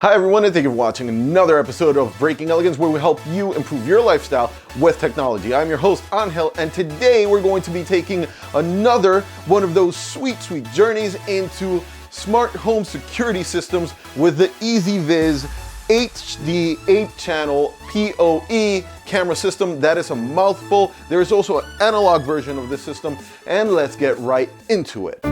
Hi everyone, and thank you for watching another episode of Breaking Elegance, where we help you improve your lifestyle with technology. I'm your host, Angel, and today we're going to be taking another one of those sweet journeys into smart home security systems with the EZVIZ HD 8-channel PoE camera system. That is a mouthful. There is also an analog version of this system, and let's get right into it.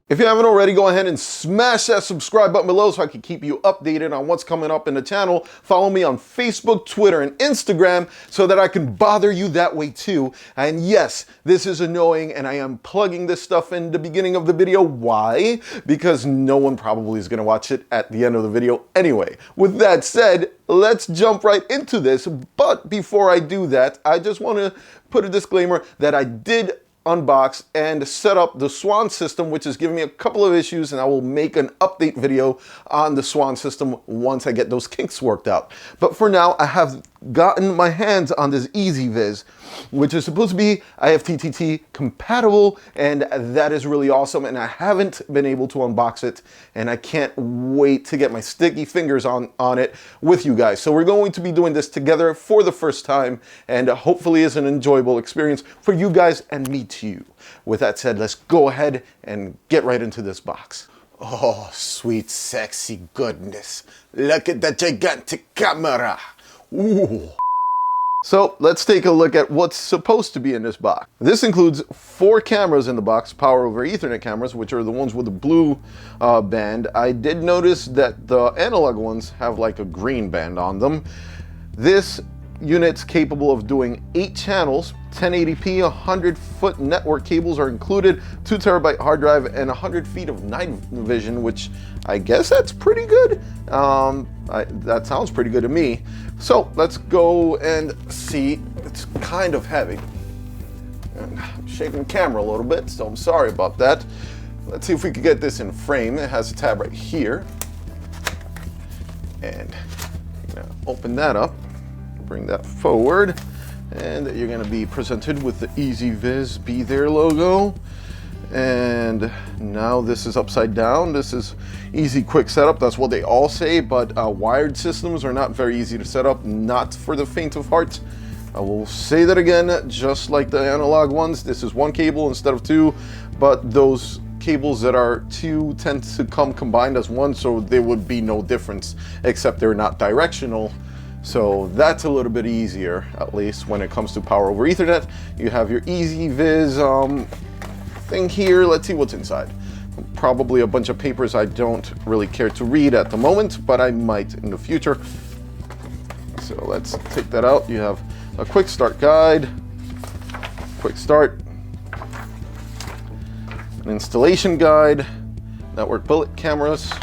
If you haven't already, go ahead and smash that subscribe button below so I can keep you updated on what's coming up in the channel. Follow me on Facebook, Twitter, and Instagram so that I can bother you that way too. And yes, this is annoying, and I am plugging this stuff in the beginning of the video. Why? Because no one probably is going to watch it at the end of the video anyway. With that said, let's jump right into this. But before I do that, I just want to put a disclaimer that I did unbox and set up the Swan system, which is giving me a couple of issues, and I will make an update video on the Swan system once I get those kinks worked out. But for now, I have gotten my hands on this EZVIZ, which is supposed to be IFTTT compatible, and that is really awesome, and I haven't been able to unbox it, and I can't wait to get my sticky fingers on it with you guys. So we're going to be doing this together for the first time, and hopefully it's an enjoyable experience for you guys and me too. With that said, let's go ahead and get right into this box. Oh, sweet, sexy goodness. Look at that gigantic camera. Ooh. So let's take a look at what's supposed to be in this box. This includes 4 cameras in the box, power over Ethernet cameras, which are the ones with the blue band. I did notice that the analog ones have like a green band on them. This unit's capable of doing 8 channels, 1080p, 100-foot network cables are included, 2 terabyte hard drive, and 100 feet of night vision, which I guess that's pretty good. That sounds pretty good to me. So let's go and see. It's kind of heavy. I'm shaking the camera a little bit, so I'm sorry about that. Let's see if we can get this in frame. It has a tab right here. And open that up. Bring that forward, and you're going to be presented with the EZVIZ Be There logo. And now this is upside down. This is easy, quick setup. That's what they all say, but wired systems are not very easy to set up, not for the faint of heart. I will say that again, just like the analog ones, this is 1 cable instead of 2, but those cables that are 2 tend to come combined as 1, so there would be no difference, except they're not directional. So that's a little bit easier, at least when it comes to power over Ethernet. You have your EZVIZ thing here. Let's see what's inside. Probably a bunch of papers I don't really care to read at the moment, but I might in the future. So let's take that out. You have a quick start guide, quick start, an installation guide, network bullet cameras.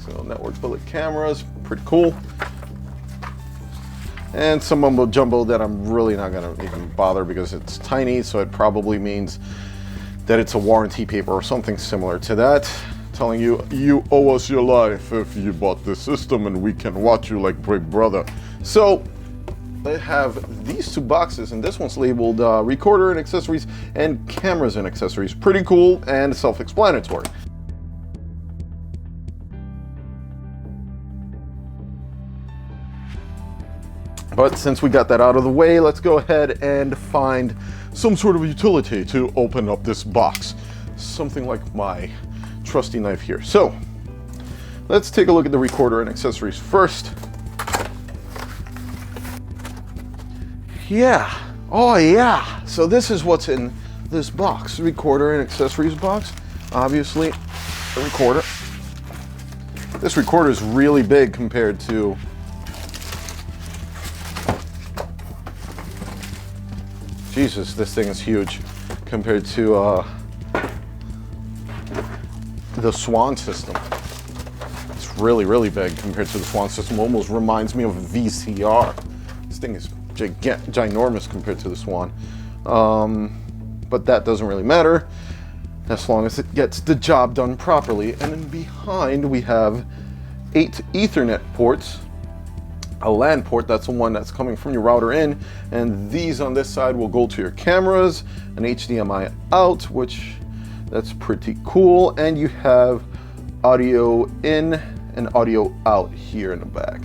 So network bullet cameras, pretty cool. And some mumbo jumbo that I'm really not gonna even bother because it's tiny, so it probably means that it's a warranty paper or something similar to that, telling you, you owe us your life if you bought this system and we can watch you like Big Brother. So they have these 2 boxes, and this one's labeled recorder and accessories and cameras and accessories. Pretty cool and self-explanatory. But since we got that out of the way, let's go ahead and find some sort of utility to open up this box. Something like my trusty knife here. So let's take a look at the recorder and accessories first. Yeah. Oh yeah. So this is what's in this box. Recorder and accessories box. Obviously, a recorder. This recorder is really big compared to Jesus, this thing is huge compared to the Swan system. It's really big compared to the Swan system. Almost reminds me of a VCR. This thing is ginormous compared to the Swan. But that doesn't really matter as long as it gets the job done properly. And then behind we have 8 Ethernet ports, a LAN port. That's the one that's coming from your router in, and these on this side will go to your cameras, an HDMI out, which that's pretty cool, and you have audio in and audio out here in the back.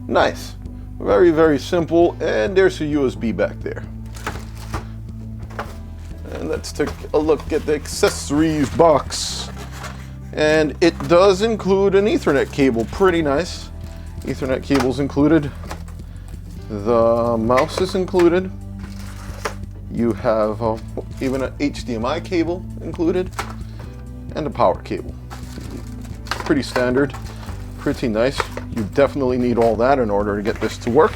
Nice, very, very simple, and there's a USB back there. And let's take a look at the accessories box, and it does include an Ethernet cable. Pretty nice. Ethernet cables included. The mouse is included. You have even an HDMI cable included, and a power cable. Pretty standard, pretty nice. You definitely need all that in order to get this to work.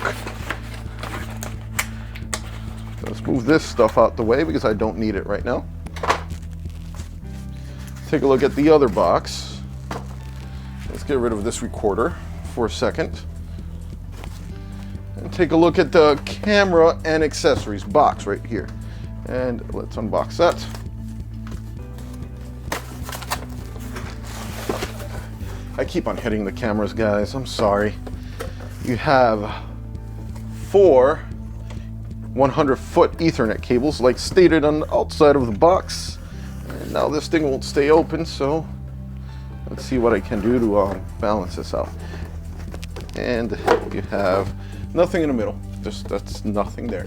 Let's move this stuff out the way because I don't need it right now. Take a look at the other box. Let's get rid of this recorder for a second and take a look at the camera and accessories box right here, and let's unbox that. I keep on hitting the cameras, guys, I'm sorry. You have 4 100-foot Ethernet cables like stated on the outside of the box, and now this thing won't stay open, so let's see what I can do to balance this out. And you have nothing in the middle, that's nothing there.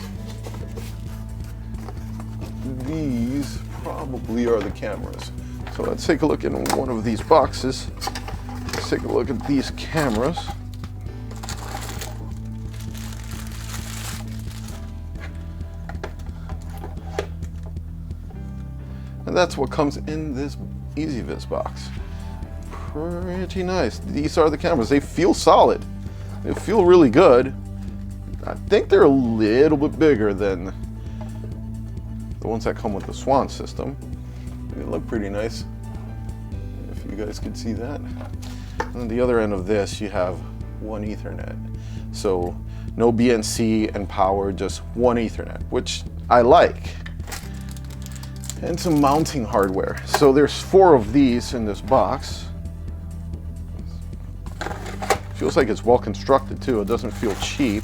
These probably are the cameras. So let's take a look in one of these boxes. Let's take a look at these cameras. And that's what comes in this EZVIZ box. Pretty nice. These are the cameras. They feel solid. They feel really good. I think they're a little bit bigger than the ones that come with the Swan system. They look pretty nice, if you guys can see that. And on the other end of this, you have one Ethernet. So no BNC and power, just one Ethernet, which I like. And some mounting hardware. So there's 4 of these in this box. Feels like it's well constructed too. It doesn't feel cheap.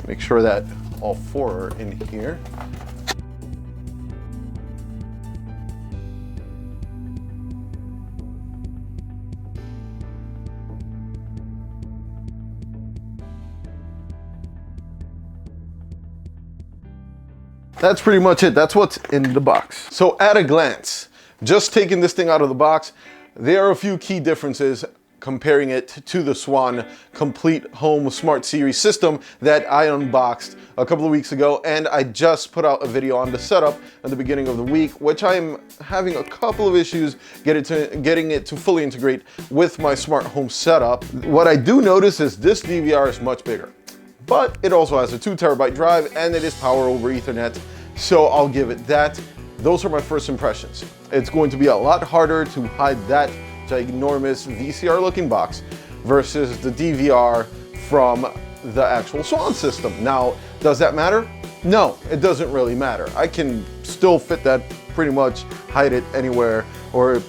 Make sure that all 4 are in here. That's pretty much it. That's what's in the box. So at a glance, just taking this thing out of the box, there are a few key differences comparing it to the Swan Complete Home Smart Series system that I unboxed a couple of weeks ago, and I just put out a video on the setup at the beginning of the week, which I'm having a couple of issues getting it to fully integrate with my smart home setup. What I do notice is this DVR is much bigger, but it also has a 2 terabyte drive and it is power over Ethernet, so I'll give it that. Those are my first impressions. It's going to be a lot harder to hide that ginormous VCR looking box versus the DVR from the actual Swan system. Now, does that matter? No, it doesn't really matter. I can still fit that pretty much, hide it anywhere, or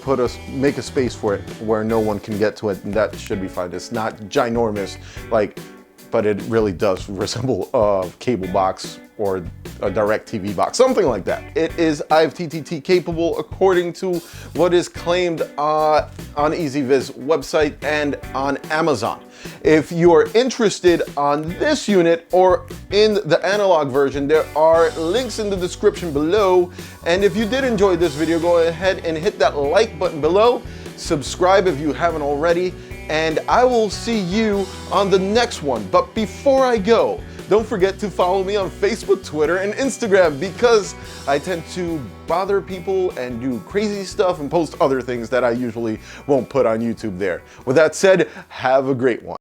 make a space for it where no one can get to it, and that should be fine. It's not ginormous, but it really does resemble a cable box or a direct TV box, something like that. It is IFTTT capable according to what is claimed on EZVIZ website and on Amazon. If you are interested on this unit or in the analog version, there are links in the description below. And if you did enjoy this video, go ahead and hit that like button below. Subscribe if you haven't already, and I will see you on the next one. But before I go, don't forget to follow me on Facebook, Twitter, and Instagram, because I tend to bother people and do crazy stuff and post other things that I usually won't put on YouTube there. With that said, have a great one.